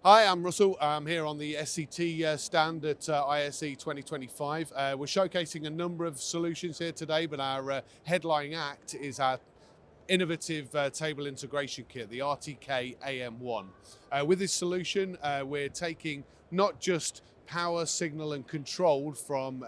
Hi, I'm Russell. I'm here on the SCT stand at ISE 2025. We're showcasing a number of solutions here today, but our headlining act is our innovative table integration kit, the RTK-AM1. With this solution, we're taking not just power, signal and control from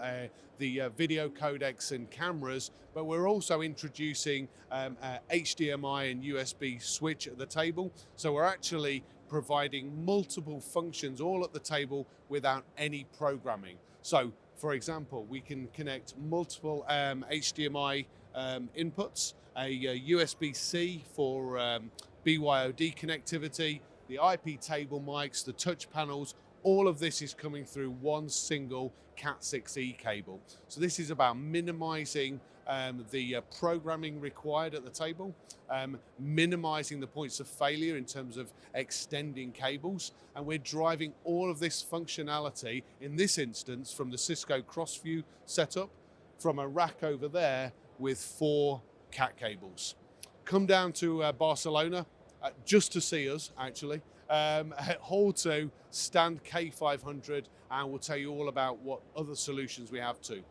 the video codecs and cameras, but we're also introducing HDMI and USB switch at the table. So we're actually providing multiple functions all at the table without any programming. So for example, we can connect multiple HDMI inputs, a USB-C for BYOD connectivity, the IP table mics, the touch panels. All of this is coming through one single Cat6e cable. So this is about minimizing the programming required at the table, minimizing the points of failure in terms of extending cables, and we're driving all of this functionality, in this instance, from the Cisco Crossview setup, from a rack over there with 4 Cat cables. Come down to Barcelona just to see us, actually. At Hall 2, stand K500, and we'll tell you all about what other solutions we have too.